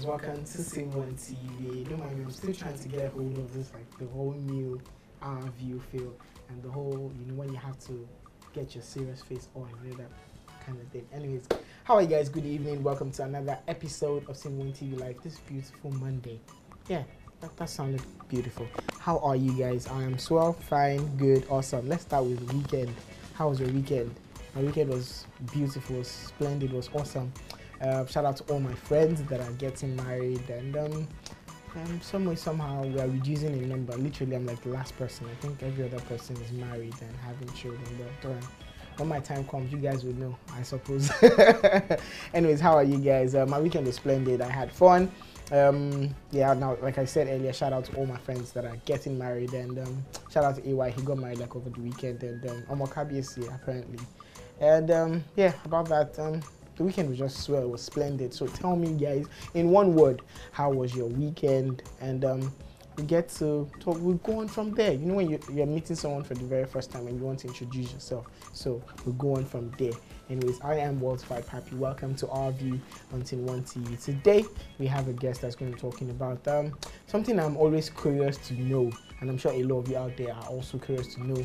guys, welcome to SceneOneTV. Don't mind me, I'm still trying to get a hold of this, like the whole new view feel and the whole, when you have to get your serious face on, that kind of thing. Anyways, how are you guys? Good evening. Welcome to another episode of SceneOneTV Live this beautiful Monday. Yeah, that sounded beautiful. How are you guys? I am swell, fine, good, awesome. Let's start with the weekend. How was your weekend? My weekend was beautiful, splendid, was awesome. Shout out to all my friends that are getting married, and some way, somehow, we are reducing in number. Literally, I'm like the last person. I think every other person is married and having children. But when my time comes, you guys will know, I suppose. Anyways, how are you guys? My weekend was splendid. I had fun. Yeah, now, like I said earlier, shout out to all my friends that are getting married, and shout out to AY. He got married like over the weekend, and Omokabiesi apparently. And yeah, about that, the weekend was just swell. It was splendid. So tell me, guys, in one word, how was your weekend? And we get to talk. We're going from there. You know, when you're meeting someone for the very first time and you want to introduce yourself. So we're going from there. Anyways, I am Worldwide Pappy. Welcome to our view on SceneOneTV. Today we have a guest that's going to be talking about something I'm always curious to know, and I'm sure a lot of you out there are also curious to know.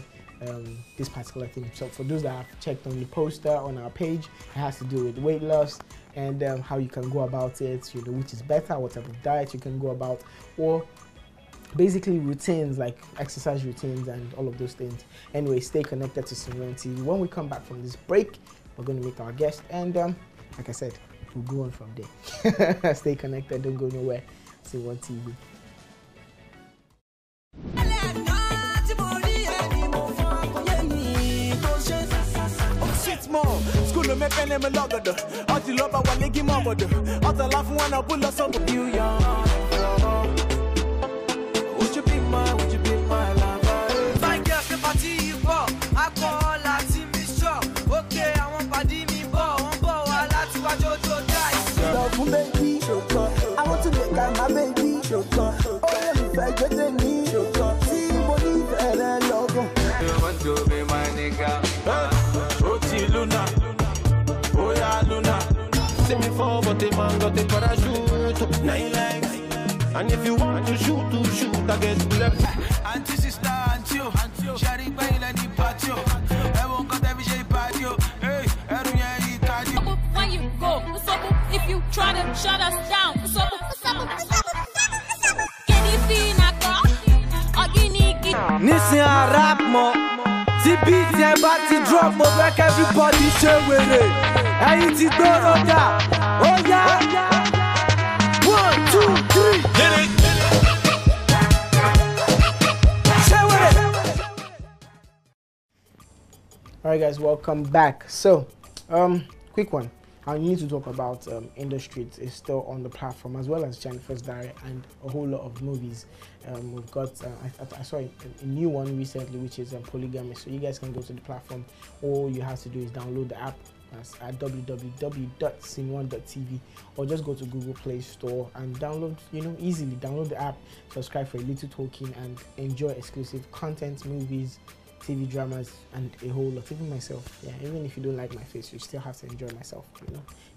This particular thing. So for those that have checked on the poster on our page, it has to do with weight loss and how you can go about it, which is better, what type of diet you can go about, or basically routines like exercise routines and all of those things. Anyway, stay connected to SceneOneTV. When we come back from this break, we're going to meet our guest, and like I said, we'll go on from there. Stay connected, don't go nowhere. SceneOneTV. School me pen me logod. All the love I want to more bod. All the laugh when I pull us up. You young. Would you be my lover? My girl can party for. I call her team is strong. Okay, I want party me for. One ball, I like to watch your dice. Love baby, I want to make my baby. Oh, let me fight with me. See money and I love you. You want to be my nigga. Luna, oh yeah, Luna. Say me for but the man got the parachute. 9 legs, and if you want to shoot, I get left. Auntie sister, auntie, Shari Baila di patio. I won't got every shape patio. Hey, when you go, if you try to shut us down, anything I got, or Guinea. Nissi a rap more. The beat and body drop, but like everybody show with it. And it is no doubt. Oh yeah. 1, 2, 3. Hit it. Show with it. Alright guys, welcome back. So, quick one. I need to talk about In the Streets is still on the platform, as well as Jennifer's Diary and a whole lot of movies. We've got, I saw a new one recently, which is Polygamy. So you guys can go to the platform. All you have to do is download the app. That's at www.scene1.tv, or just go to Google Play Store and download, easily download the app, subscribe for a little token, and enjoy exclusive content, movies, TV dramas, and a whole lot. Even myself, yeah. Even if you don't like my face, you still have to enjoy myself.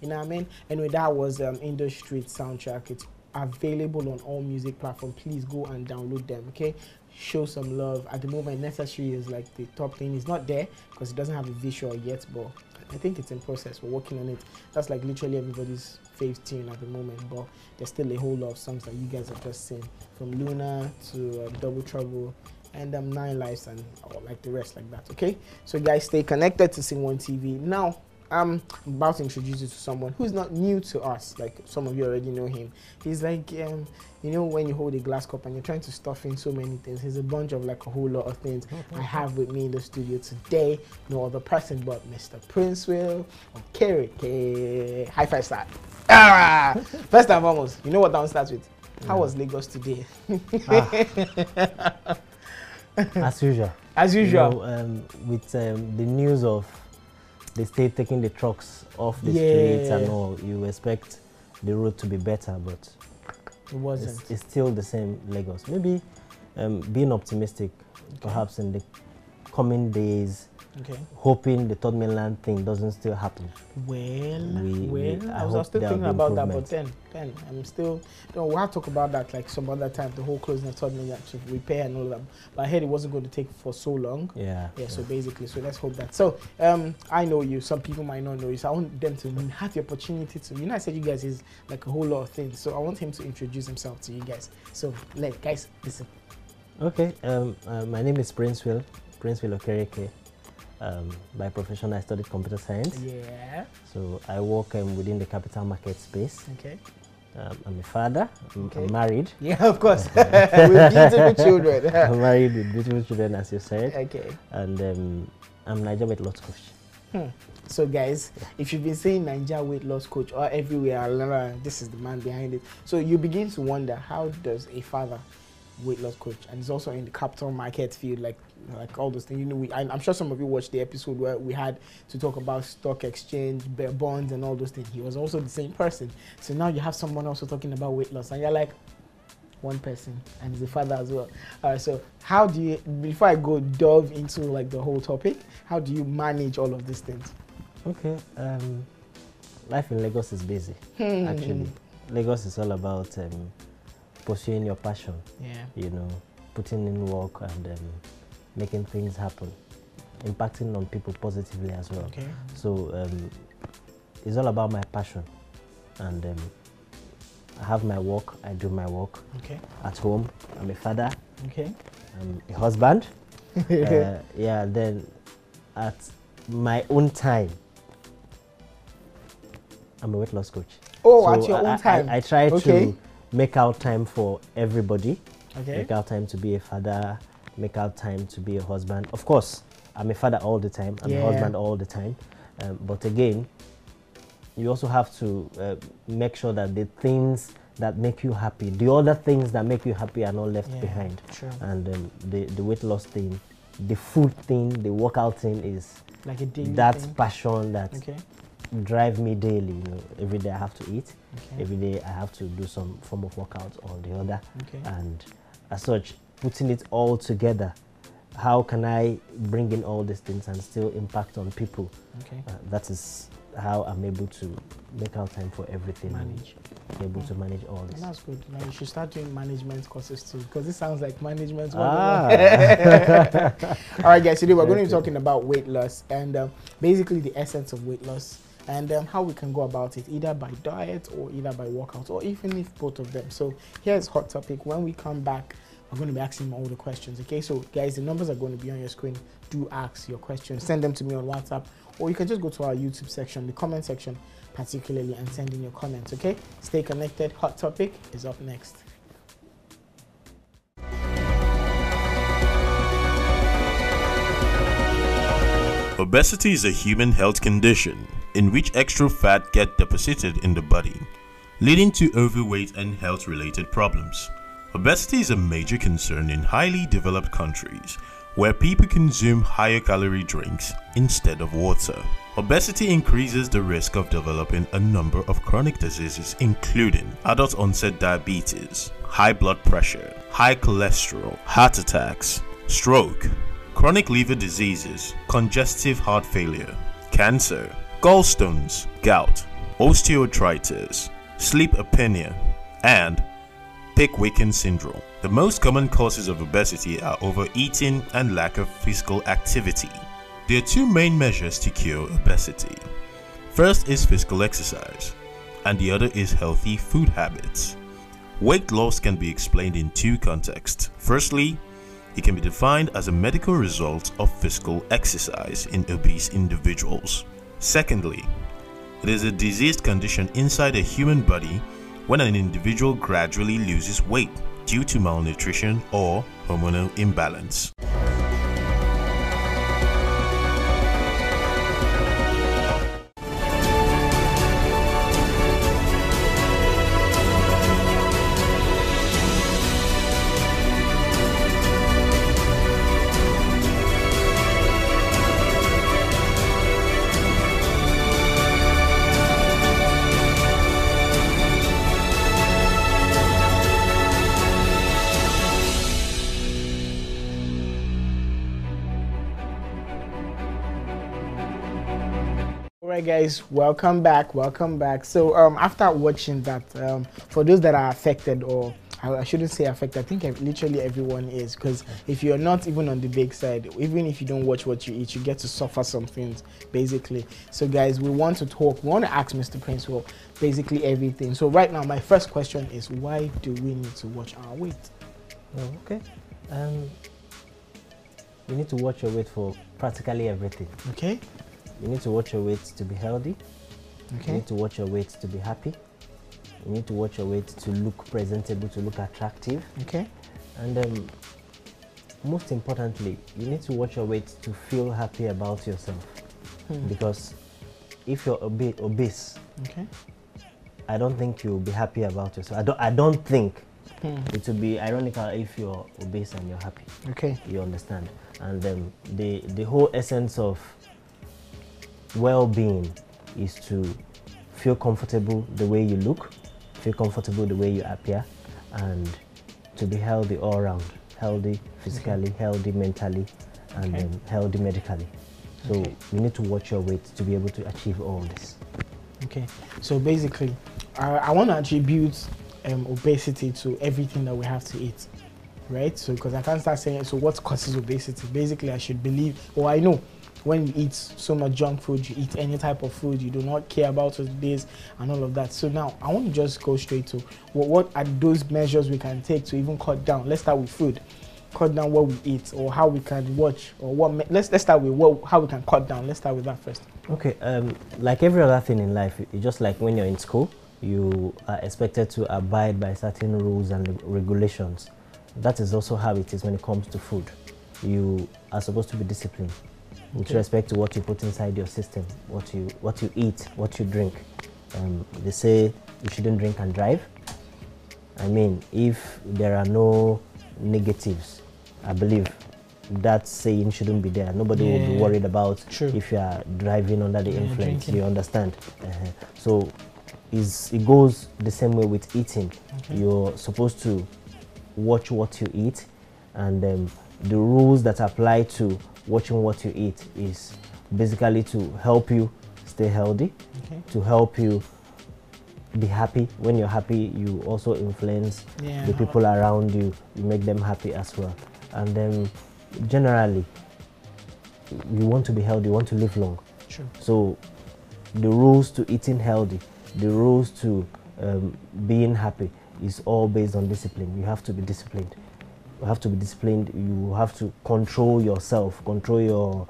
You know what I mean? Anyway, that was In the Streets soundtrack. It's available on all music platforms. Please go and download them. Okay, show some love. At the moment, Necessary is like the top thing. It's not there because it doesn't have a visual yet, but I think it's in process. We're working on it. That's like literally everybody's fave tune at the moment, but there's still a whole lot of songs that you guys have just seen, from Luna to Double Trouble and 9 Lives and like the rest like that. Okay, so guys, stay connected to SceneOneTV. Now I'm about to introduce you to someone who's not new to us. Like some of you already know him. He's like when you hold a glass cup and you're trying to stuff in so many things, he's a bunch of like a whole lot of things. I have with me in the studio today no other person but Mr. Princewill Okerere. High five start. First and foremost, you know what that one starts with? How was Lagos today? As usual. As usual. With the news of the state taking the trucks off the streets and all, you expect the road to be better, but it wasn't. It's still the same Lagos. Maybe being optimistic, perhaps in the coming days, Okay. hoping the third mainland thing doesn't still happen. I was still thinking about that, but then I'm still. No, we'll have to talk about that like some other time. The whole closing of third mainland to repair and all that. But I heard it wasn't going to take for so long. Yeah. So basically, so let's hope that. So I know you. Some people might not know you. So I want them to have the opportunity to. You know, I said you guys is like a whole lot of things. So I want him to introduce himself to you guys. So guys, listen. Okay. My name is Princewill Okerere. By profession, I studied computer science. Yeah. So I work within the capital market space. Okay. I'm a father. I'm married. Yeah, of course. With beautiful children. I'm married with beautiful children, as you said. Okay. And I'm Niger weight loss coach. So guys, if you've been saying Niger weight loss coach or everywhere, this is the man behind it. So you begin to wonder, how does a father weight loss coach, and it's also in the capital market field, like all those things, you know, I'm sure some of you watched the episode where we had to talk about stock exchange, bonds and all those things. He was also the same person. So now you have someone also talking about weight loss and you're like, one person, and he's a father as well. So how do you, before I go delve into like the whole topic, how do you manage all of these things? Okay. Life in Lagos is busy. Actually, Lagos is all about pursuing your passion. Yeah. You know, putting in work and making things happen, impacting on people positively as well. Okay. So it's all about my passion, and I have my work. I do my work. Okay. At home, I'm a father. Okay. I'm a husband. Yeah. Then at my own time, I'm a weight loss coach. Oh, so at your own time. I try to make out time for everybody. Okay. Make out time to be a father. Make out time to be a husband. Of course, I'm a father all the time. I'm a husband all the time. But again, you also have to make sure that the things that make you happy, the other things that make you happy, are not left behind. True. And the weight loss thing, the food thing, the workout thing is like a daily thing. Passion that drive me daily. You know, every day I have to eat. Okay. Every day I have to do some form of workout or the other. Okay. And as such, putting it all together, how can I bring in all these things and still impact on people? Okay. That is how I'm able to make out time for everything. Manage. Able to manage all this. That's good. Now you should start doing management courses too, because this sounds like management. All right, guys. Today we're going to be talking about weight loss and basically the essence of weight loss and how we can go about it, either by diet or either by workout, or even if both of them. So here's hot topic. When we come back, I'm going to be asking all the questions. Okay, so guys, the numbers are going to be on your screen. Do ask your questions. Send them to me on WhatsApp, or you can just go to our YouTube section, the comment section particularly, and send in your comments. Okay, stay connected. Hot topic is up next. Obesity is a human health condition in which extra fat gets deposited in the body, leading to overweight and health-related problems. Obesity is a major concern in highly developed countries where people consume higher calorie drinks instead of water. Obesity increases the risk of developing a number of chronic diseases, including adult onset diabetes, high blood pressure, high cholesterol, heart attacks, stroke, chronic liver diseases, congestive heart failure, cancer, gallstones, gout, osteoarthritis, sleep apnea, and Pickwick syndrome. The most common causes of obesity are overeating and lack of physical activity. There are two main measures to cure obesity. First is physical exercise, and the other is healthy food habits. Weight loss can be explained in two contexts. Firstly, it can be defined as a medical result of physical exercise in obese individuals. Secondly, it is a diseased condition inside a human body when an individual gradually loses weight due to malnutrition or hormonal imbalance. Alright guys, welcome back. So after watching that, for those that are affected, or I shouldn't say affected, I think literally everyone is, because if you're not even on the big side, even if you don't watch what you eat, you get to suffer some things basically. So guys, we want to ask Mr. Princewill basically everything. So right now my first question is, why do we need to watch our weight? Oh, okay. You need to watch your weight for practically everything. Okay. You need to watch your weight to be healthy. Okay. You need to watch your weight to be happy. You need to watch your weight to look presentable, to look attractive. Okay. And most importantly, you need to watch your weight to feel happy about yourself. Because if you're obese, okay, I don't think you'll be happy about yourself. I don't think it would be ironical if you're obese and you're happy. Okay. You understand? And the whole essence of well-being is to feel comfortable the way you look, feel comfortable the way you appear, and to be healthy all around. Healthy physically, healthy mentally, and healthy medically. So you need to watch your weight to be able to achieve all this. Okay. So basically, I want to attribute obesity to everything that we have to eat, right? So because I can't start saying, so what causes obesity? Basically, I should believe, or I know, when you eat so much junk food, you eat any type of food, you do not care about this and all of that. So now I want to just go straight to what are those measures we can take to even cut down. Let's start with food. Cut down what we eat, or how we can watch, or what. Let's start with how we can cut down. Let's start with that first. Okay. Like every other thing in life, it's just like when you're in school, you are expected to abide by certain rules and regulations. That is also how it is when it comes to food. You are supposed to be disciplined with respect to what you put inside your system, what you eat, what you drink. They say you shouldn't drink and drive. I mean, if there are no negatives, I believe that saying shouldn't be there. Nobody will be worried about if you are driving under the influence. Drinking. You understand? So it goes the same way with eating. You're supposed to watch what you eat, and the rules that apply to watching what you eat is basically to help you stay healthy, to help you be happy. When you're happy, you also influence the people around you. You make them happy as well. And then generally, you want to be healthy, you want to live long. So the rules to eating healthy, the rules to being happy is all based on discipline. You have to be disciplined. You have to be disciplined. You have to control yourself, control your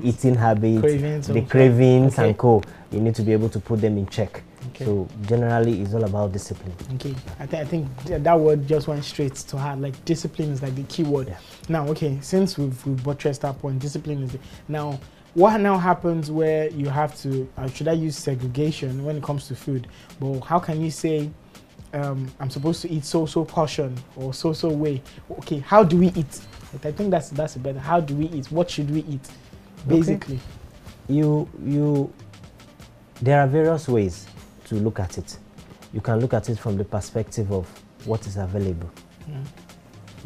eating habits, cravings, the cravings and co. You need to be able to put them in check. So generally, it's all about discipline. I think that word just went straight to heart. Like discipline is like the key word. Now, since we've buttressed that point, discipline is now. What now happens where you have to? Should I use segregation when it comes to food? But how can you say? I'm supposed to eat so portion or so way. Okay, how do we eat? I think that's better. How do we eat? What should we eat? Basically, there are various ways to look at it. You can look at it from the perspective of what is available.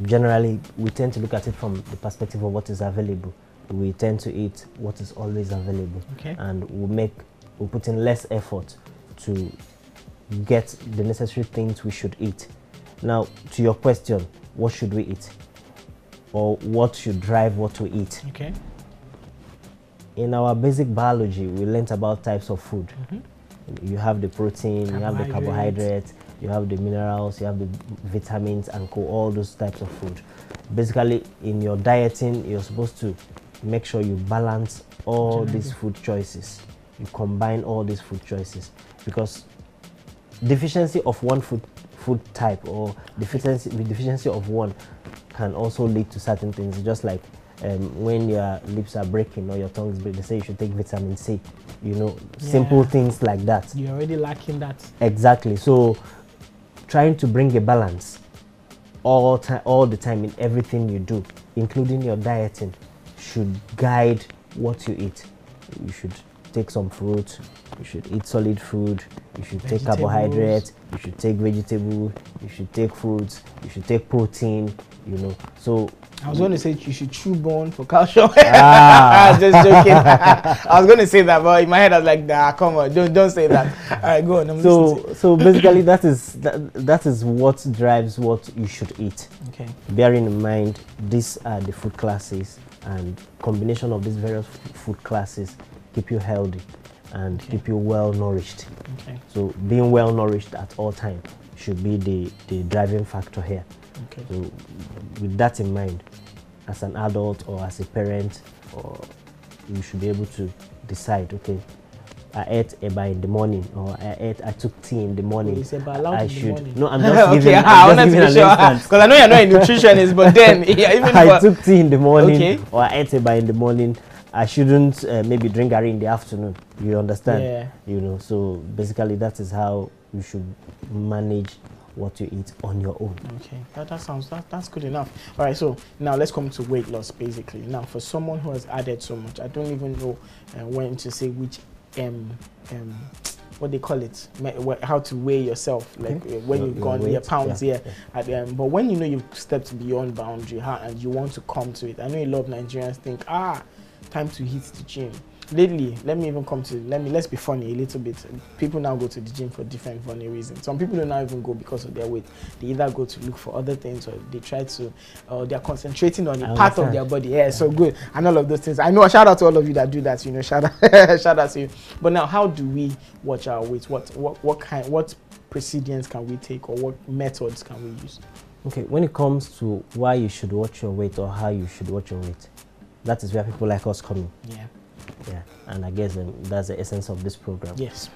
Generally, we tend to look at it from the perspective of what is available. We tend to eat what is always available, and we put in less effort to get the necessary things we should eat. Now, to your question, what should we eat? Or what should drive what we eat? In our basic biology, we learned about types of food. You have the protein, you have the carbohydrates, you have the minerals, you have the vitamins and all those types of food. Basically, in your dieting, you're supposed to make sure you balance all these food choices. You combine all these food choices, because deficiency of one food type or deficiency of one can also lead to certain things. Just like when your lips are breaking or your tongue is breaking, they say you should take vitamin C. Simple things like that. You're already lacking that. Exactly. So trying to bring a balance all the time in everything you do, including your dieting, should guide what you eat. You should take some fruit, you should eat solid food, you should take carbohydrates, you should take vegetable, you should take fruits, you should take protein, you know. So I was going to say you should chew bone for calcium. Just joking. I was going to say that, but in my head I was like, nah, come on, don't say that. All right, go on. So basically that is what drives what you should eat. Okay. Bearing in mind, these are the food classes, and combination of these various food classes keep you healthy and keep you well nourished. Okay. So being well nourished at all times should be the driving factor here. Okay. So with that in mind, as an adult or as a parent, or you should be able to decide, okay, I ate eba in the morning, or I took tea in the morning. I should. No, I'm just giving. Okay, I want to be sure, because I know you're not a nutritionist, but then even I took tea in the morning, or I ate eba in the morning. I shouldn't maybe drink curry in the afternoon. You understand? Yeah. You know. So basically, that is how you should manage what you eat on your own. Okay, that's good enough. All right, so now let's come to weight loss. Basically, now for someone who has added so much, I don't even know when to say which what they call it, how to weigh yourself, like when you've gone your pounds here. But when you know you've stepped beyond boundary and you want to come to it, I know a lot of Nigerians think, time to hit the gym. Lately, let's be funny a little bit. People now go to the gym for different funny reasons. Some people don't now even go because of their weight. They either go to look for other things, or they try to, they're concentrating on a part of their body. Yeah, so good. And all of those things. I know, shout out to all of you that do that, you know, shout out to you. But now, how do we watch our weight? What precedents can we take, or what methods can we use? Okay, when it comes to why you should watch your weight or how you should watch your weight, that is where people like us come in. Yeah, and I guess that's the essence of this program. Yes.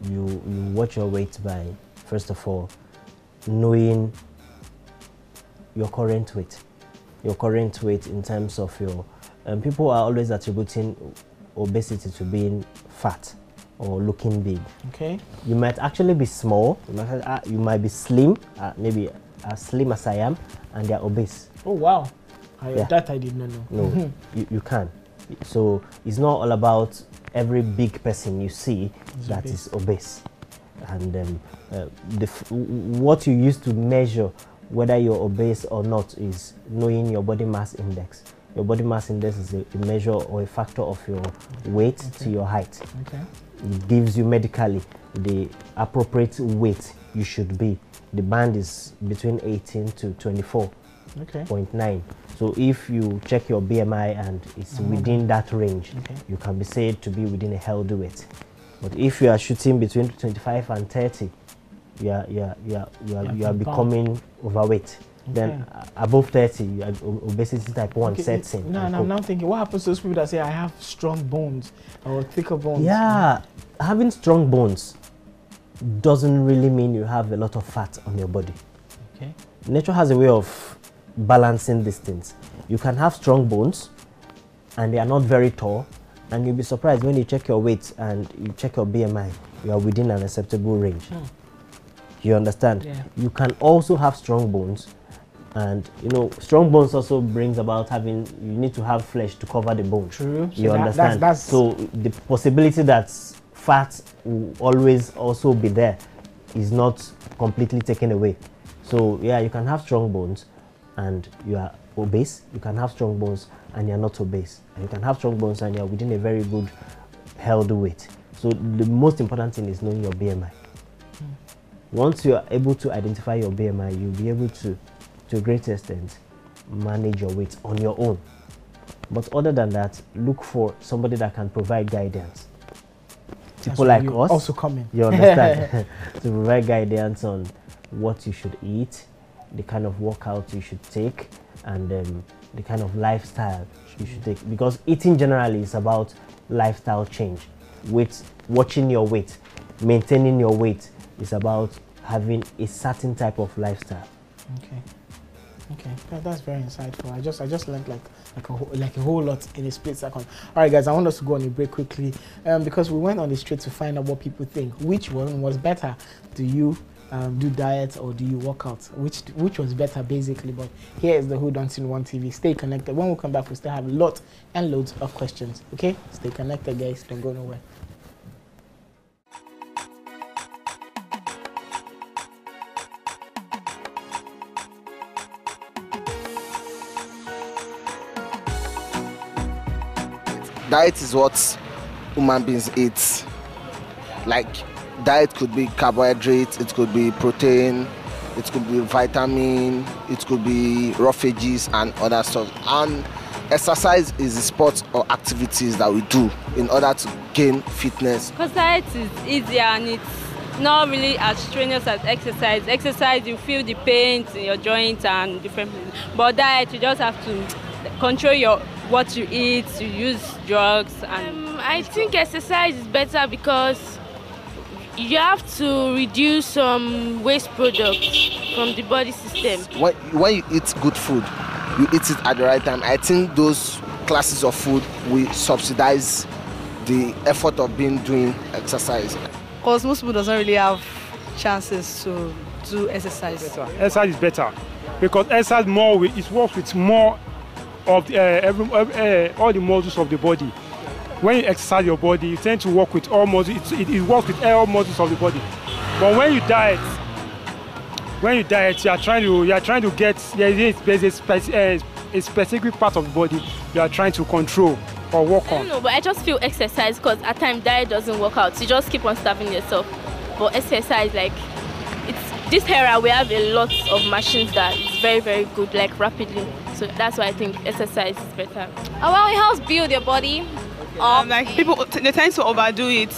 You watch your weight by, first of all, knowing your current weight. Your current weight in terms of your... people are always attributing obesity to being fat or looking big. Okay. You might actually be small. You might be slim, maybe as slim as I am, and they're obese. Oh, wow. That I did not know. No, you can. So it's not all about every big person you see that is obese. And what you use to measure whether you're obese or not is knowing your body mass index. Your body mass index is a measure or a factor of your weight to your height. Okay. It gives you medically the appropriate weight you should be. The band is between 18 to 24.9. So if you check your BMI and it's within that range, you can be said to be within a healthy weight. But if you are shooting between 25 and 30, you are becoming overweight. Then above 30, obesity type 1 sets in. No, I'm now thinking, what happens to those people that say I have strong bones or thicker bones? Yeah, having strong bones doesn't really mean you have a lot of fat on your body. Okay. Nature has a way of balancing these things. You can have strong bones and they are not very tall, and you'll be surprised when you check your weight and you check your BMI, you are within an acceptable range. You understand? Yeah. You can also have strong bones, and you know, strong bones also brings about you need to have flesh to cover the bone. True. You understand? So the possibility that fat will always also be there is not completely taken away. So yeah, you can have strong bones and you are obese. You can have strong bones and you're not obese. And you can have strong bones and you're within a very good healthy weight. So the most important thing is knowing your BMI. Once you are able to identify your BMI, you'll be able to a great extent, manage your weight on your own. But other than that, look for somebody that can provide guidance. People like us also coming. You understand? To provide guidance on what you should eat, the kind of workout you should take, and the kind of lifestyle you should take. Because eating generally is about lifestyle change. Watching your weight, maintaining your weight is about having a certain type of lifestyle. Okay, that's very insightful. I just learned like a whole lot in a split second. All right, guys, I want us to go on a break quickly because we went on the street to find out what people think. Which one was better? Do you do diet or do you work out? Which was better basically? But here is the Hood on SceneOneTV. Stay connected. When we come back, we still have lots and loads of questions. Okay, stay connected, guys. Don't go nowhere. Diet is what human beings eat. Like, diet could be carbohydrates, it could be protein, it could be vitamin, it could be raw veggies and other stuff. And exercise is the sports or activities that we do in order to gain fitness. Because diet is easier and it's not really as strenuous as exercise. Exercise, you feel the pains in your joints and different things. But diet, you just have to control what you eat, you use drugs. And I think exercise is better because you have to reduce some waste products from the body system. When you eat good food, you eat it at the right time. I think those classes of food will subsidize the effort of doing exercise. Because most people doesn't really have chances to do exercise. Exercise is better because exercise it works with more of all the muscles of the body. When you exercise your body, you tend to work with all muscles. It works with all muscles of the body. But when you diet, you are trying to get there's a specific part of the body you are trying to control or work on. I don't know, but I just feel exercise because at times diet doesn't work out. You just keep on starving yourself. But exercise, like, it's this era we have a lot of machines that is very, very good, like rapidly. So that's why I think exercise is better. Well, it helps build your body. Like people, they tend to overdo it.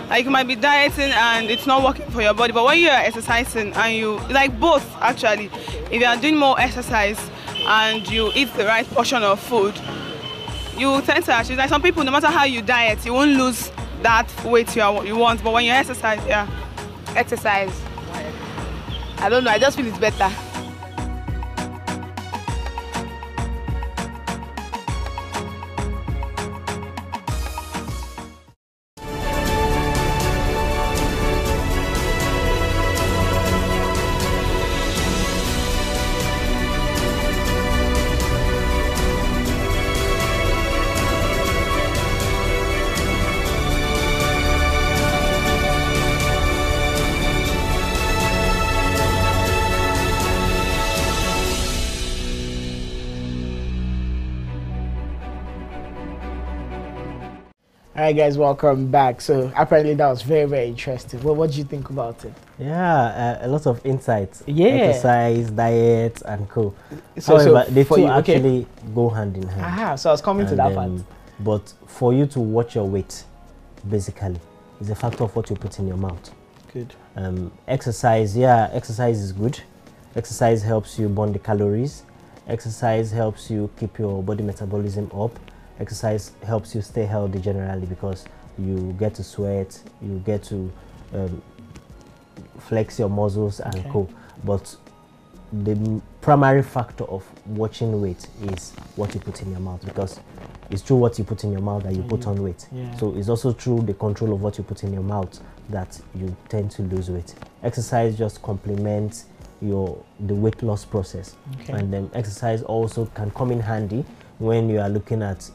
Like you might be dieting and it's not working for your body, but when you are exercising and you, like both actually, if you are doing more exercise and you eat the right portion of food, you tend to actually, like some people, no matter how you diet, you won't lose that weight you want, but when you exercise, yeah. Exercise. I don't know, I just feel it's better. Alright guys, welcome back. So apparently that was very, very interesting. Well, what do you think about it? Yeah, a lot of insights. Yeah. Exercise, diet, and co. However, they two actually go hand in hand. Aha, so I was coming to that part. But for you to watch your weight, basically, is a factor of what you put in your mouth. Good. Exercise, yeah, exercise is good. Exercise helps you burn the calories. Exercise helps you keep your body metabolism up. Exercise helps you stay healthy generally because you get to sweat, you get to flex your muscles and co. But the primary factor of watching weight is what you put in your mouth, because it's true what you put in your mouth that you put on weight. Yeah. So it's also true the control of what you put in your mouth that you tend to lose weight. Exercise just complements the weight loss process, and then exercise also can come in handy when you are looking at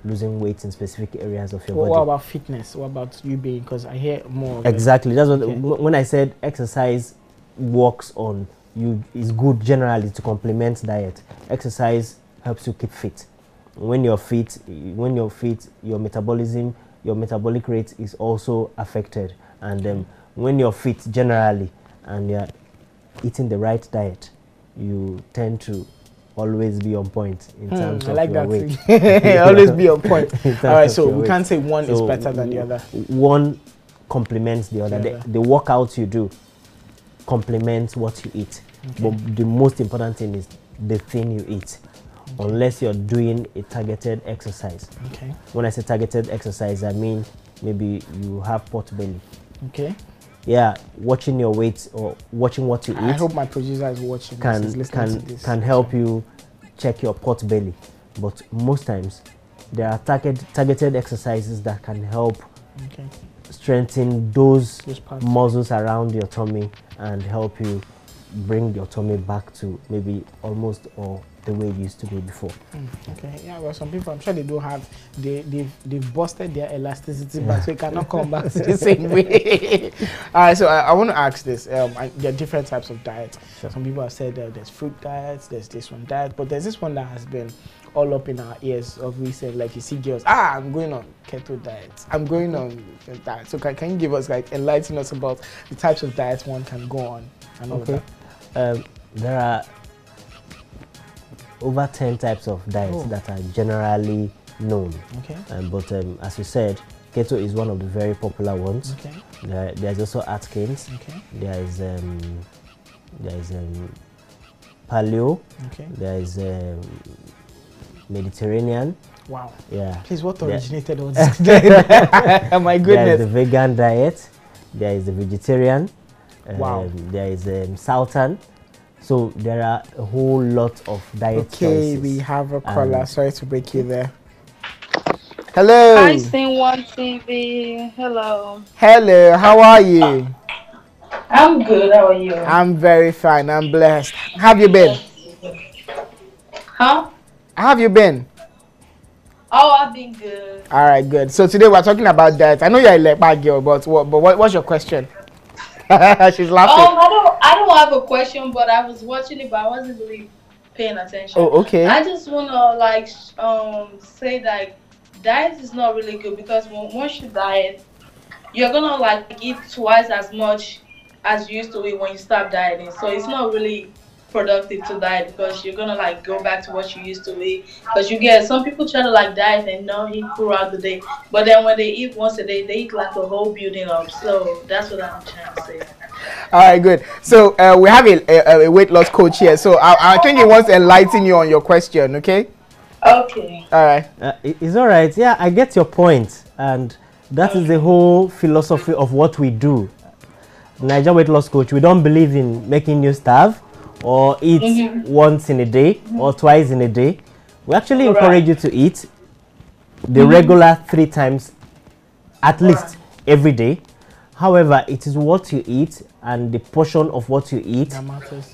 losing weight in specific areas of your body. What about fitness? What about you being, because I hear more of exactly that's what when I said exercise works on you, is good generally to complement diet. Exercise helps you keep fit. When you're fit, your metabolism, your metabolic rate is also affected, and when you're fit generally and you're eating the right diet, you tend to always be on point in terms of your weight. Always be on point. All right, so we can't say one is better than the other. One complements the other. The workouts you do complements what you eat. But the most important thing is the thing you eat, unless you're doing a targeted exercise. When I say targeted exercise, I mean maybe you have pot belly. Yeah, watching your weight or watching what you eat. I hope my producer is watching. Can help you check your pot belly, but most times there are targeted exercises that can help strengthen those muscles around your tummy and help you bring your tummy back to maybe almost or the way it used to be before. Okay, yeah, well, some people, I'm sure they don't have, they've busted their elasticity back, so it cannot come back to the same way. So I want to ask this. There are different types of diets. Sure. Some people have said there's fruit diets, there's this one diet, but there's this one that has been all up in our ears of recent. Like, you see girls, I'm going on keto diets, I'm going on diet. So can you give us, like, enlighten us about the types of diets one can go on and all of that? There are over 10 types of diets that are generally known. Okay. But as you said, keto is one of the very popular ones. Okay. There's also Atkins. Okay. There is paleo. Okay. There is Mediterranean. Wow. Yeah. Please, what originated all this? My goodness. There is the vegan diet. There is the vegetarian. Wow. There is Southern. So there are a whole lot of diet choices. We have a caller. Sorry to break you there. Hello. Hi, SceneOneTV. Hello. Hello. How are you? I'm good. How are you? I'm very fine. I'm blessed. How have you been? Huh? How have you been? Oh, I've been good. All right, good. So today we're talking about diet. I know you're a leopard girl, but what's your question? She's laughing. I don't have a question, but I was watching it, but I wasn't really paying attention. Oh, okay. I just wanna like say that diet is not really good, because once you diet, you're gonna like eat twice as much as you used to eat when you stop dieting. So it's not really productive to diet, because you're gonna like go back to what you used to eat. Because you get some people try to like diet and not eat throughout the day, but then when they eat once a day, they eat like a whole building up. So that's what I'm trying to say. All right, good. So we have a weight loss coach here, so I think he wants to enlighten you on your question. Okay. Okay. All right. It's all right. Yeah, I get your point, and that is the whole philosophy of what we do. Niger weight loss coach, we don't believe in making you starve or eat once in a day or twice in a day. We actually encourage you to eat the regular 3 times at least every day. However, it is what you eat and the portion of what you eat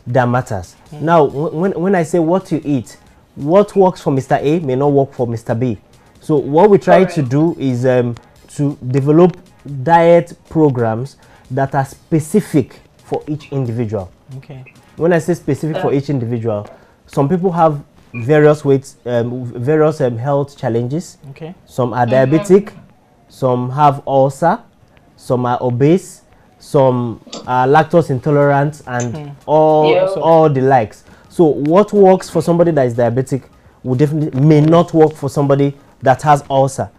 that matters. Now, when I say what you eat, what works for Mr. A may not work for Mr. B. So what we try to do is to develop diet programs that are specific for each individual. Okay. When I say specific for each individual, some people have various weights, various health challenges. Okay. Some are diabetic, some have ulcer, some are obese, some are lactose intolerant, and all the likes. So what works for somebody that is diabetic would definitely may not work for somebody that has ulcer.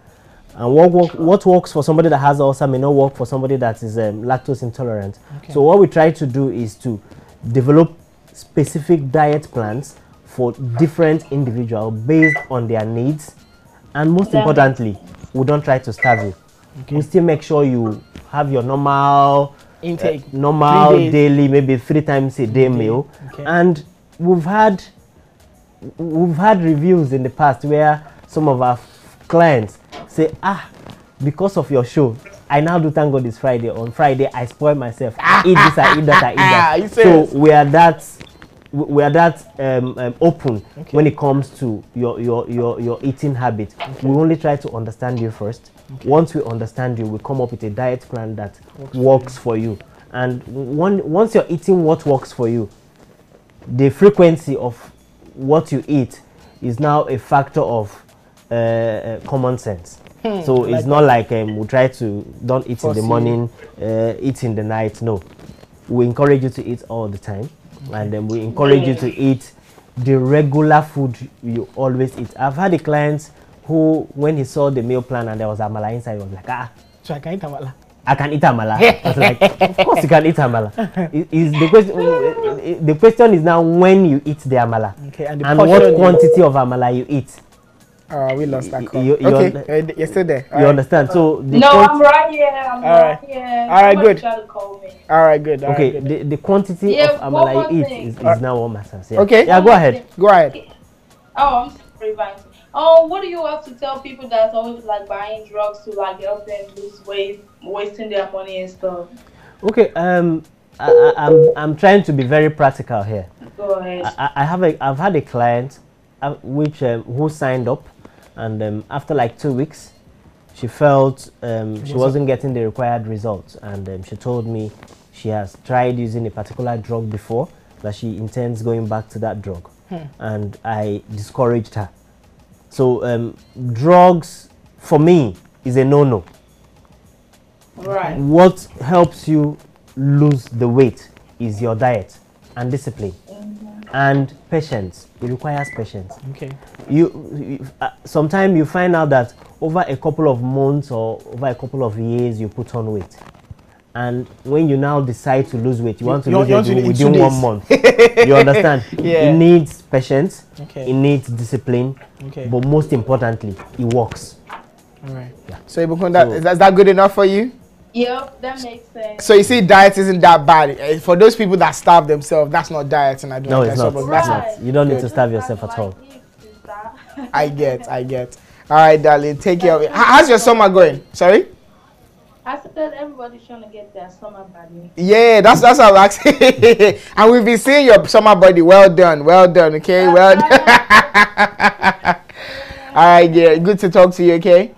And what works for somebody that has ulcer may not work for somebody that is lactose intolerant. Okay. So what we try to do is to develop specific diet plans for different individuals based on their needs, and most importantly, we don't try to starve you. Okay. We still make sure you have your normal intake, normal daily, maybe 3 times a day meal. Okay. And we've had reviews in the past where some of our clients say, because of your show, I now do thank God it's Friday. On Friday, I spoil myself. I eat this, I eat that, I eat that. So we are that open when it comes to your eating habit. Okay. We only try to understand you first. Okay. Once we understand you, we come up with a diet plan that works for you. And once you're eating what works for you, the frequency of what you eat is now a factor of common sense. So it's not like we try to don't eat in the morning, eat in the night. No, we encourage you to eat all the time, and then we encourage you to eat the regular food you always eat. I've had a client who, when he saw the meal plan and there was amala inside, he was like, so I can eat amala. I can eat amala. I was like, of course you can eat amala. The question is now when you eat the amala, and what quantity of amala you eat. We lost that call. Okay, you're still there. You understand? So I'm right here. I'm right here. All right, good. Try to call me. All right, good. Okay, the quantity of amala you eat is now what matters. Yeah. Okay. Yeah, go ahead. Go ahead. Oh, I'm sorry, What do you have to tell people that's always like buying drugs to like help them lose weight, wasting their money and stuff? Okay, I'm trying to be very practical here. Go ahead. I've had a client who signed up, and after like 2 weeks, she felt she wasn't getting the required results, and she told me she has tried using a particular drug before, that she intends going back to that drug, and I discouraged her. So drugs for me is a no-no. Right. What helps you lose the weight is your diet and discipline and patience. It requires patience. Okay. Sometimes you find out that over a couple of months or over a couple of years you put on weight, and when you now decide to lose weight, you want to lose it within 1 month. You understand? Yeah. It needs patience. Okay. It needs discipline. Okay. But most importantly, it works. All right. Yeah. So is that good enough for you? Yep, that makes sense. So you see, diet isn't that bad. For those people that starve themselves, that's not dieting. No, it's not. That's not. You don't need to starve yourself at all. I get. All right, darling, take care of it. How's your summer going? Sorry? I said everybody's trying to get their summer body. Yeah, that's what I'm asking. And we've been seeing your summer body. Well done, okay? Well done. All right, yeah, good to talk to you, okay?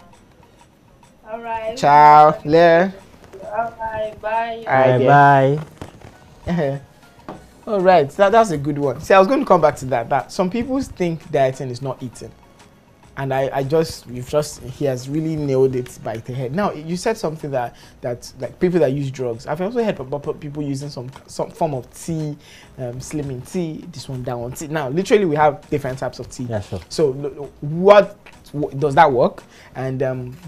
All right. Ciao. Later. All right, bye. All right, Bye. All right, that's a good one. See, I was going to come back to that some people think dieting is not eating. And he has really nailed it by the head. Now, you said something that like people that use drugs. I've also heard about people using some form of tea, slimming tea, this one, that one tea. Now, literally, we have different types of tea. Yeah, sure. So, what does that work? And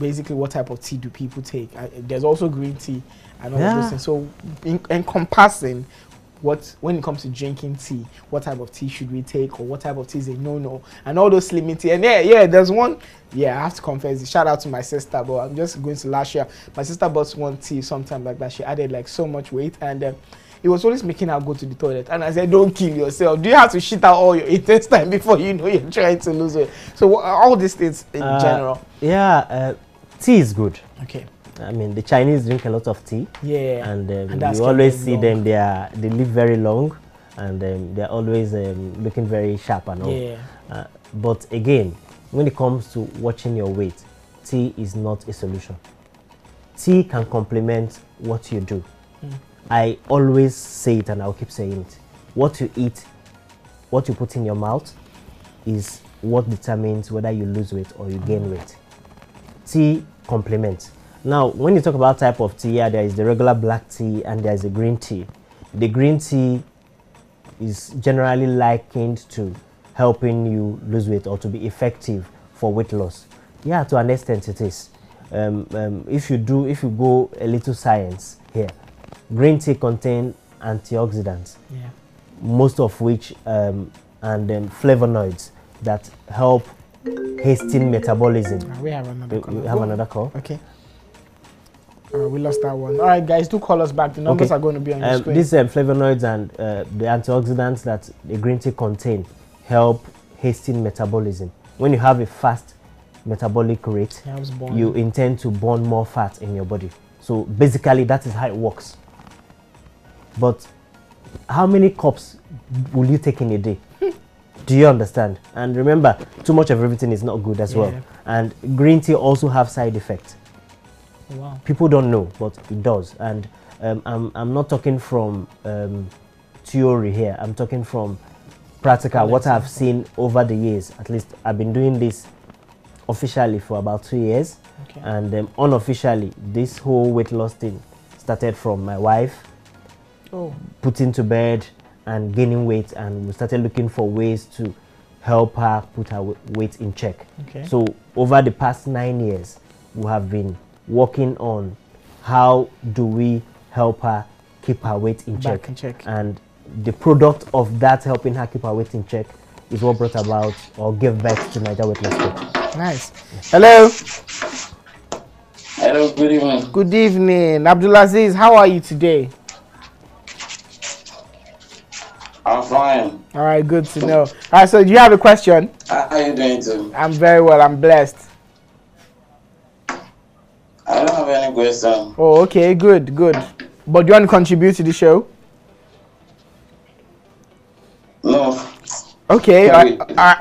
basically, what type of tea do people take? There's also green tea and all of those things. So, encompassing when it comes to drinking tea, what type of tea should we take, or what type of tea is a no-no, and all those slimming tea. And there's one. Yeah, I have to confess. Shout out to my sister, but I'm just going to last year. My sister bought one tea sometime like that. She added like so much weight, and it was always making her go to the toilet. And I said, don't kill yourself. Do you have to shit out all your intestine before you know you're trying to lose weight? So all these things in general. Yeah, tea is good. Okay. I mean, the Chinese drink a lot of tea. Yeah. And you always see them. They live very long, and they're always looking very sharp and all. Yeah. But again, when it comes to watching your weight, tea is not a solution. Tea can complement what you do. I always say it, and I'll keep saying it. What you eat, what you put in your mouth, is what determines whether you lose weight or you gain weight. Tea complements. Now, when you talk about type of tea, there is the regular black tea and there is the green tea. The green tea is generally likened to helping you lose weight or to be effective for weight loss. Yeah, to an extent it is. If you go a little science here, green tea contains antioxidants, most of which and flavonoids that help hasten metabolism. We have another call. We have another call. Okay. We lost that one. All right, guys, do call us back. The numbers are going to be on your screen. These flavonoids and the antioxidants that the green tea contain help hasten metabolism. When you have a fast metabolic rate, you intend to burn more fat in your body. So basically, that is how it works. But how many cups will you take in a day? Do you understand? And remember, too much of everything is not good as well. And green tea also have side effects. Wow. People don't know, but it does. And I'm not talking from theory here. I'm talking from practical, what I've seen over the years. At least I've been doing this officially for about 2 years. Okay. And unofficially, this whole weight loss thing started from my wife putting to bed and gaining weight, and we started looking for ways to help her put her weight in check. Okay. So over the past 9 years, we have been working on how do we help her keep her weight in check. And the product of that helping her keep her weight in check is what brought about or gave birth to Niger Weight Loss Coach. Nice. Hello. Hello, good evening. Good evening. Abdulaziz, how are you today? I'm fine. All right, good to know. All right, so do you have a question? How are you doing too? I'm very well. I'm blessed. I don't have any question. Oh, okay, good, good. But do you want to contribute to the show? No. Okay,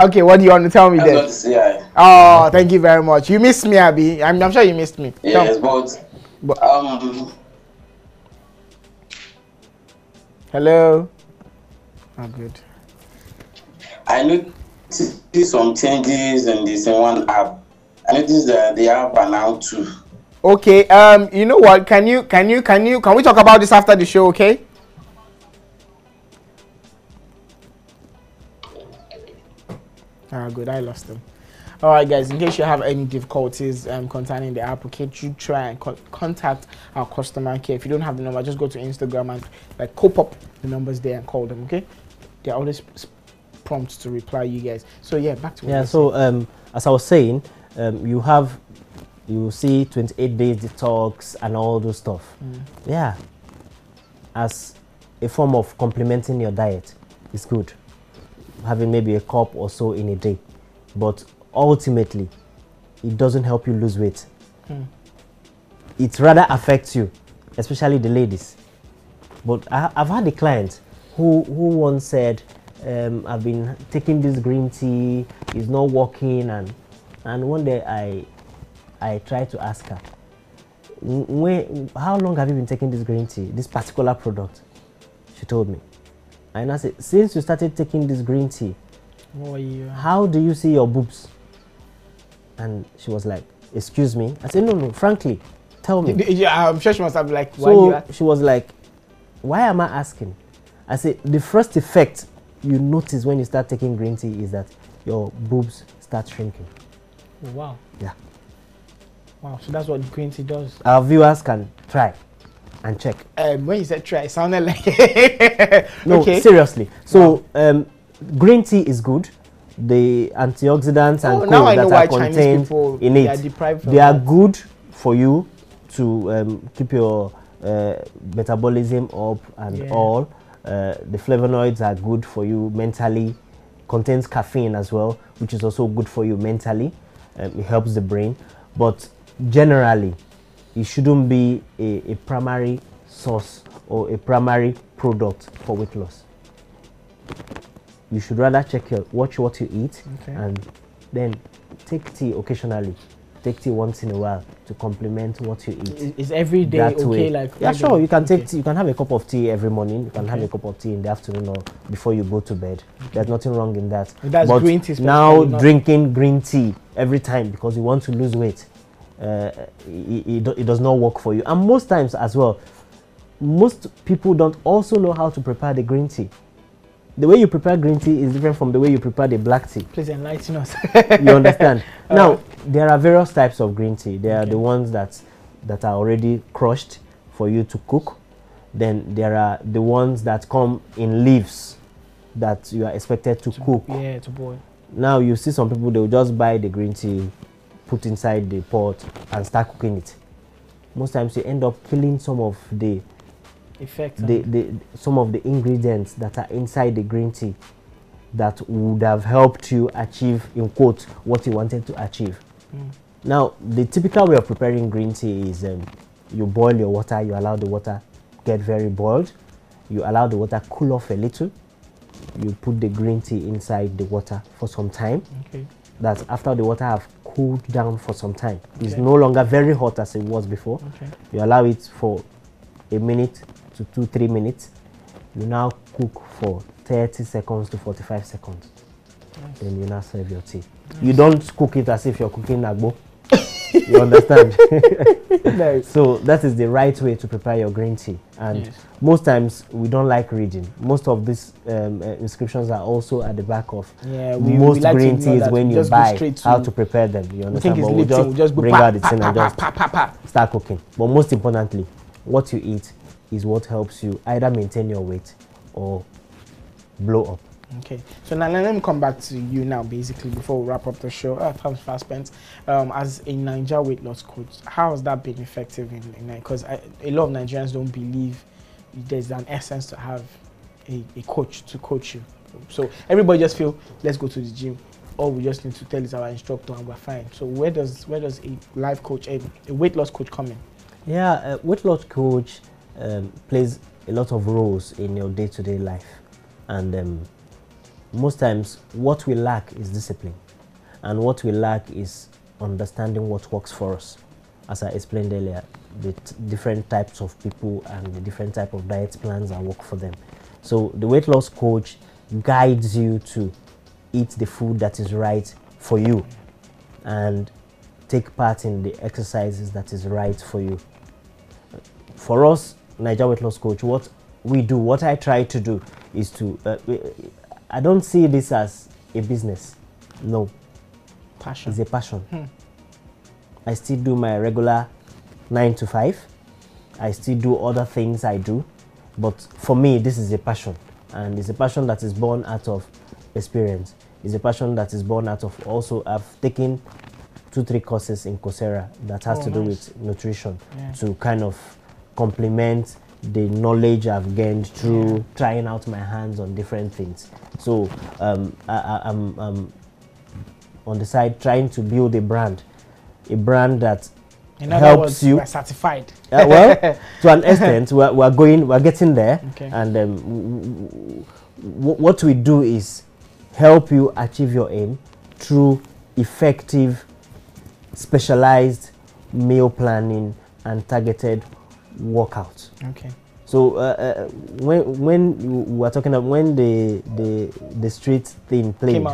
okay. What do you want to tell me then? Want to say Oh, thank you very much. You missed me, Abby. I'm sure you missed me. Yes, but hello. Oh, good. I noticed some changes in the SceneOne app. I noticed that the app are now 2. Okay. You know what? Can we talk about this after the show? Okay. Ah, good. I lost them. All right, guys. In case you have any difficulties contacting the app, okay, you try and contact our customer care. If you don't have the number, just go to Instagram and like cop up the numbers there and call them. Okay, they're always prompt to reply you guys. So yeah, back to what so as I was saying, you see 28 days detox and all those stuff. Yeah, as a form of complementing your diet, it's good. Having maybe a cup or so in a day, but ultimately it doesn't help you lose weight. It rather affects you, especially the ladies. But I've had a client who once said, I've been taking this green tea, it's not working, and one day I tried to ask her, how long have you been taking this green tea, this particular product? She told me. And I said, since you started taking this green tea, how do you see your boobs? And she was like, excuse me. I said, no, frankly, tell me. Yeah, I'm sure she must have like, so she was like, why am I asking? I said, the first effect you notice when you start taking green tea is that your boobs start shrinking. Oh, wow. Yeah. Wow, so that's what green tea does. Our viewers can try and check. When you said try, it sounded like no, okay. Seriously. So green tea is good. The antioxidants and that are contained in it, they are good for you to keep your metabolism up and all. The flavonoids are good for you mentally. Contains caffeine as well, which is also good for you mentally. It helps the brain, but generally it shouldn't be a primary source or a primary product for weight loss. You should rather watch what you eat, and then take tea occasionally. Take tea once in a while to complement what you eat. Is every day that okay? Way. Like yeah, sure. You can take tea. You can have a cup of tea every morning. You can have a cup of tea in the afternoon or before you go to bed. There's nothing wrong in that. That's but green tea. Now drinking green tea every time because you want to lose weight, it does not work for you. And most times as well, most people don't also know how to prepare the green tea. The way you prepare green tea is different from the way you prepare the black tea. Please enlighten us. You understand? Now, there are various types of green tea. There are the ones that are already crushed for you to cook. Then there are the ones that come in leaves that you are expected to cook. Yeah, to boil. Now, you see some people, they'll just buy the green tea, put inside the pot and start cooking it. Most times you end up killing some of the some of the ingredients that are inside the green tea that would have helped you achieve, in quotes, what you wanted to achieve. Now, the typical way of preparing green tea is you boil your water, you allow the water get very boiled, you allow the water cool off a little, you put the green tea inside the water for some time. That after the water have cooled down for some time, it's no longer very hot as it was before. You allow it for a minute to 2-3 minutes. You now cook for 30 seconds to 45 seconds. Then you now serve your tea. You don't cook it as if you're cooking agbo. You understand? So that is the right way to prepare your green tea. And most times we don't like reading. Most of these inscriptions are also at the back of most like green teas when you buy how to prepare them. You understand? But we'll just bring out the tin and just start cooking. But most importantly, what you eat is what helps you either maintain your weight or blow up. Okay, so now let me come back to you now, basically, before we wrap up the show. Time's fast spent. As a Niger weight loss coach, how has that been effective in because a lot of Nigerians don't believe there's an essence to have a coach to coach you. So everybody just feel, let's go to the gym. All we just need to tell is our instructor and we're fine. So where does a life coach, a weight loss coach come in? Yeah, a weight loss coach plays a lot of roles in your day-to-day life. And most times what we lack is discipline. And what we lack is understanding what works for us. As I explained earlier, the different types of people and the different type of diet plans that work for them. So the weight loss coach guides you to eat the food that is right for you and take part in the exercises that is right for you. For us, Niger Weight Loss Coach, what we do, what I try to do is to, I don't see this as a business. No. Passion. It's a passion. I still do my regular 9 to 5. I still do other things I do. But for me, this is a passion. And it's a passion that is born out of experience. It's a passion that is born out of also, I've taken 2-3 courses in Okerere that has to do with nutrition to kind of complement the knowledge I've gained through trying out my hands on different things. So I'm on the side trying to build a brand that helps you. We're certified. Well, to an extent, we're getting there. Okay. And what we do is help you achieve your aim through effective, specialized meal planning and targeted workouts. Okay. So when we were talking about when the street thing played,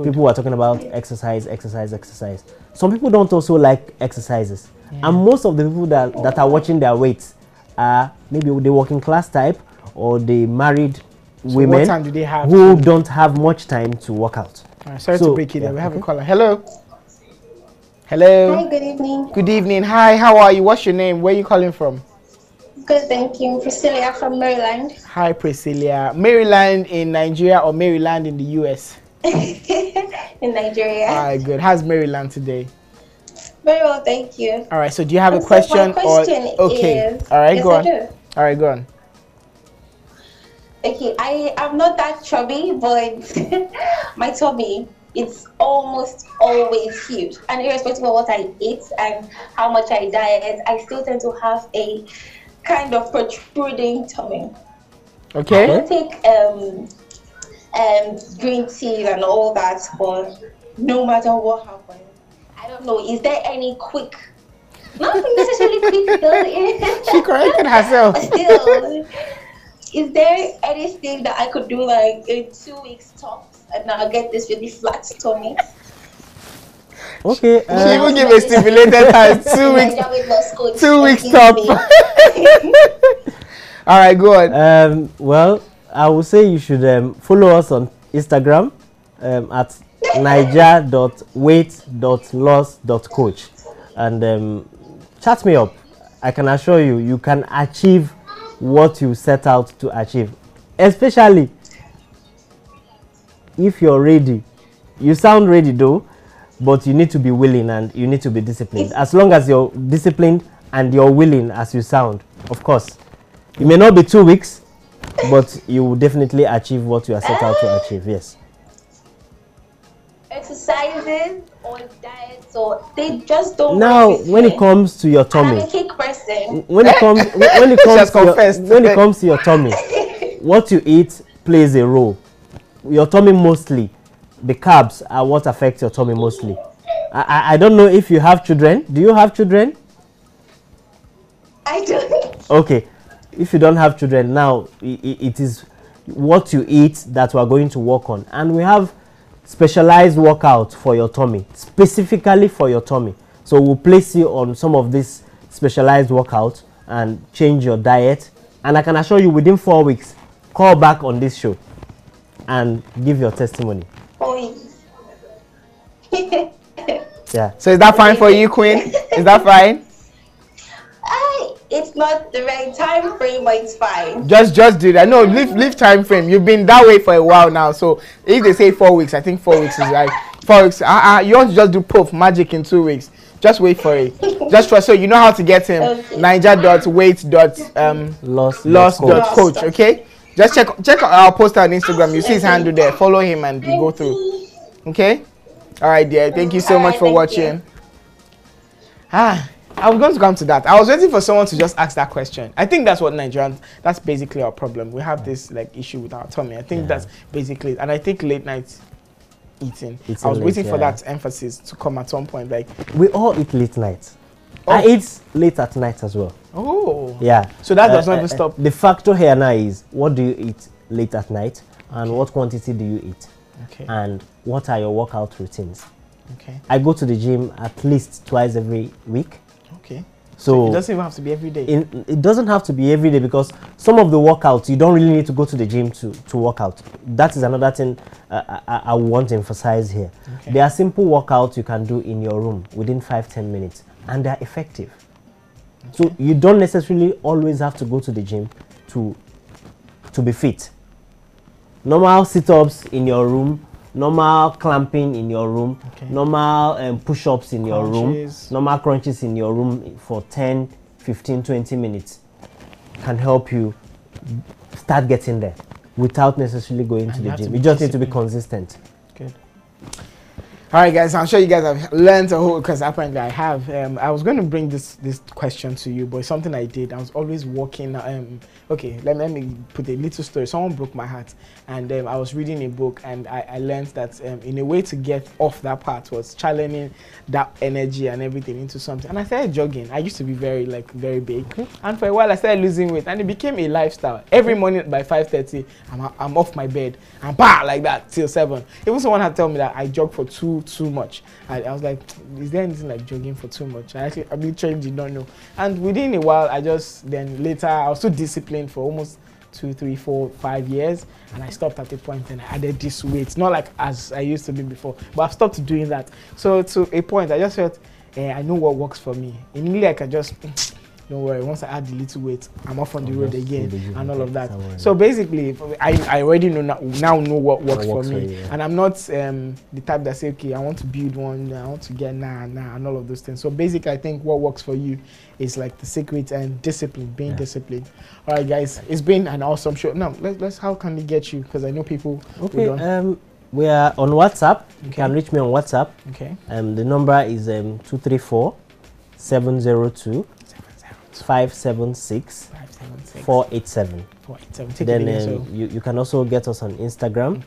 people were talking about exercise. Some people don't also like exercises, and most of the people that are watching their weights are maybe the working class type or the married women what time do they have who don't have much time to work out. Sorry to break it. We have a caller. Hello. Hello. Hi. Good evening. Good evening. Hi. How are you? What's your name? Where are you calling from? Good, thank you. Priscilla from Maryland. Hi, Priscilla. Maryland in Nigeria or Maryland in the US? In Nigeria. All right, good. How's Maryland today? Very well, thank you. All right, so do you have a question? My question is, all right, yes, go on. I do. All right, go on. Okay, I'm not that chubby, but my tummy, it's almost always huge. And irrespective of what I eat and how much I diet, I still tend to have a kind of protruding tummy. Okay. I don't take green tea and all that, but no matter what happens, I don't know, is there any quick, not necessarily quick though. She corrected herself. Still, is there anything that I could do like in 2 weeks tops and I'll get this really flat tummy? Okay. She even give a stipulated time. 2 weeks. 2 weeks top. All right, go on. Well, I would say you should follow us on Instagram at niger.weight.loss.coach and chat me up. I can assure you, you can achieve what you set out to achieve, especially if you're ready. You sound ready though, but you need to be willing and you need to be disciplined. As long as you're disciplined and you're willing as you sound, of course. It may not be 2 weeks, but you will definitely achieve what you are set out to achieve, yes. Exercises or diets, or they just don't now work with when me. It comes to your tummy, I'm a cake person. when it comes to your tummy, what you eat plays a role. Your tummy, mostly the carbs are what affect your tummy mostly. I don't know if you have children. Do you have children? I do. Okay, if you don't have children, now it is what you eat that we are going to work on, and we have specialized workout for your tummy, specifically for your tummy. So we'll place you on some of these specialized workouts and change your diet, and I can assure you within 4 weeks, call back on this show and give your testimony. 4 weeks. Yeah. So is that fine for you, Queen? Is that fine? It's not the right time frame, but it's fine. Just do that. No, leave time frame. You've been that way for a while now. So if they say 4 weeks, I think 4 weeks is right. 4 weeks. You want to just do poof magic in 2 weeks. Just wait for it. Just trust. So you know how to get him. Okay. Niger.weight.loss.coach. Okay. Just check our post on Instagram. You see his handle there. Follow him and you go through. Okay. All right, dear. Thank you so much for watching. I was going to come to that. I was waiting for someone to just ask that question. I think that's what Nigerians, that's basically our problem. We have this like issue with our tummy. I think that's basically it. And I think late night eating. I was waiting for that emphasis to come at some point. Like we all eat late night. I eat late at night as well. Oh. Yeah. So that does not even stop. The factor here now is what do you eat late at night and what quantity do you eat? Okay. And what are your workout routines? Okay. I go to the gym at least twice every week. Okay. So it doesn't even have to be every day. It doesn't have to be every day because some of the workouts you don't really need to go to the gym to work out. That is another thing I want to emphasize here. Okay. There are simple workouts you can do in your room within 5-10 minutes and they're effective. Okay. So you don't necessarily always have to go to the gym to be fit. Normal sit-ups in your room, normal clamping in your room, normal push-ups in your room, normal crunches in your room for 10, 15, 20 minutes can help you start getting there without necessarily going to the gym. You just need to be consistent. Good. All right, guys, I'm sure you guys have learned a whole, because apparently I have. I was going to bring this question to you, but it's something I did. I was always walking. Okay, let me put a little story. Someone broke my heart, and I was reading a book, and I learned that in a way to get off that part was channeling that energy and everything into something. And I started jogging. I used to be very big, and for a while I started losing weight, and it became a lifestyle. Every morning by 5:30, I'm off my bed, and like that till 7. Even someone had told me that I jog for too much. I was like, is there anything like jogging for too much? I literally did not know. And within a while, I was so disciplined for almost 2, 3, 4, 5 years, and I stopped at a point and I added this weight. Not like as I used to be before, but I've stopped doing that. So to a point, I just felt I know what works for me. Immediately I can just don't worry, once I add the little weight, I'm off on the road again and all of that. So basically, I already know what works for me. And I'm not the type that say, okay, I want to build one, I want to get and all of those things. So basically, I think what works for you is like the secret and discipline, being disciplined. All right, guys, it's been an awesome show. Now, let's how can we get you? Because I know people. Okay, we are on WhatsApp. You can reach me on WhatsApp. Okay. The number is 234 702 576 487. Then you can also get us on Instagram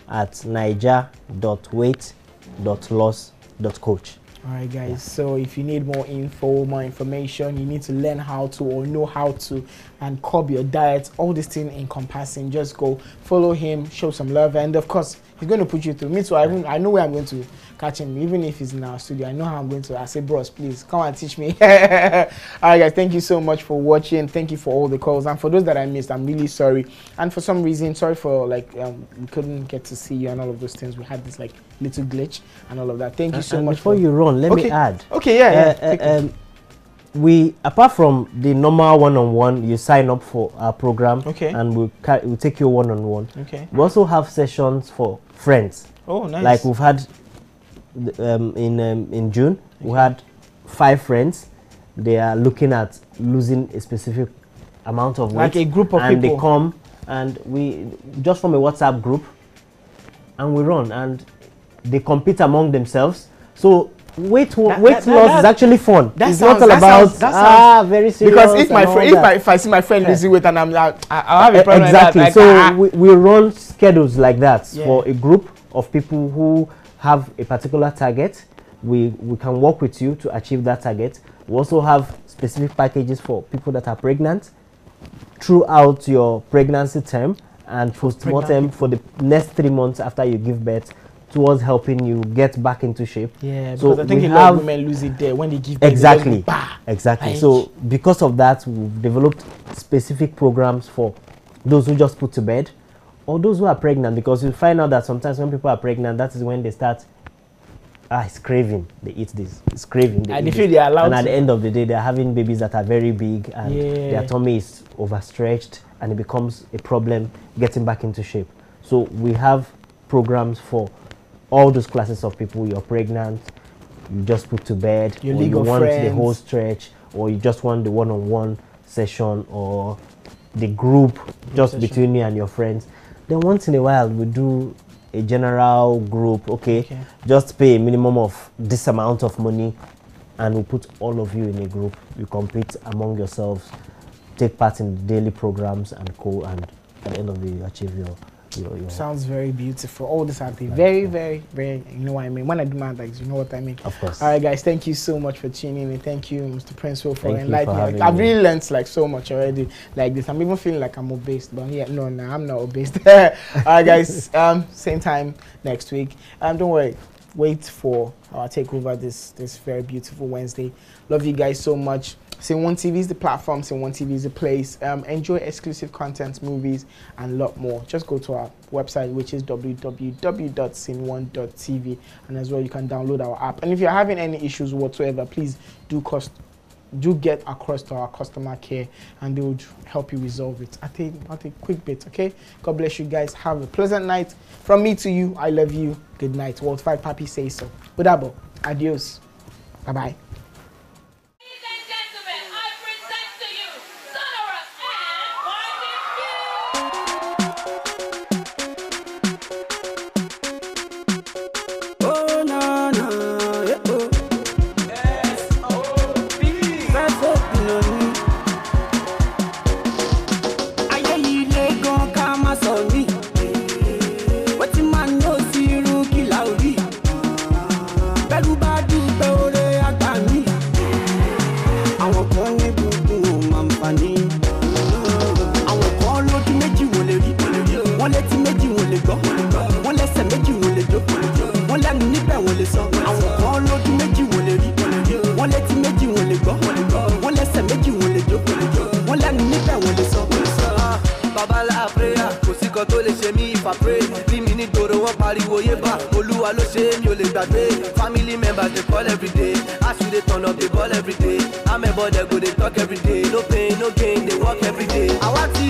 at niger.weight.loss.coach. All right, guys. So if you need more information, you need to learn how to or know how to and curb your diet, all these things encompassing, just go follow him, show some love, and of course he's going to put you through. Me too. I know where I'm going to catch him, even if he's in our studio. I know how I'm going to. I say, bros, please come and teach me. All right, guys. Thank you so much for watching. Thank you for all the calls, and for those that I missed, I'm really sorry. And for some reason, sorry for we couldn't get to see you and all of those things. We had this little glitch and all of that. Thank you so much. Before you run, let me add. Okay, yeah. We, apart from the normal one-on-one, you sign up for our program, and we'll take you one-on-one. Okay. We also have sessions for friends. Oh, nice. Like we've had in June, we had 5 friends. They are looking at losing a specific amount of weight. Like a group of people. And they come, and we just from a WhatsApp group, and we run, and they compete among themselves. So weight loss is actually fun. It's not all about very serious. Because if I see my friend losing weight and I'm like, I'll have a problem. Exactly. Like so we run schedules like that for a group of people who have a particular target. We can work with you to achieve that target. We also have specific packages for people that are pregnant throughout your pregnancy term and postmortem for the next 3 months after you give birth, towards helping you get back into shape. Yeah, because I think a lot of women lose it there when they give birth. Exactly. So because of that, we've developed specific programs for those who just put to bed or those who are pregnant, because you find out that sometimes when people are pregnant, that is when they start it's craving. They eat this. It's craving. And if they are allowed, and at the end of the day, they're having babies that are very big and their tummy is overstretched, and it becomes a problem getting back into shape. So we have programs for all those classes of people. You're pregnant, you just put to bed, or you want the whole stretch, or you just want the one-on-one session, or the group just between you and your friends. Then once in a while we do a general group, okay, just pay a minimum of this amount of money and we put all of you in a group. You compete among yourselves, take part in daily programs and at the end of the day you achieve your sounds very beautiful. All this happy. Very, very, very, you know what I mean. When I do my bags, you know what I mean. Of course. All right, guys, thank you so much for tuning in. Thank you, Mr. Princewill, for enlightening me. I've really learned like so much already like this. I'm even feeling like I'm obese, but yeah, no, I'm not obese. All right, guys, same time next week. Don't worry, wait for our takeover this very beautiful Wednesday. Love you guys so much. SceneOneTV is the platform, SceneOneTV is the place. Enjoy exclusive content, movies, and a lot more. Just go to our website, which is www.sceneone.tv, and as well you can download our app. And if you're having any issues whatsoever, please do get across to our customer care, and they would help you resolve it. I'll take a quick bit, okay? God bless you guys. Have a pleasant night. From me to you, I love you. Good night. World 5 Papi says so. Udabo. Adios. Bye-bye. Family members they call every day. As you they turn up the ball every day. I'm a boy they go they talk every day. No pain, no gain, they work every day. I want to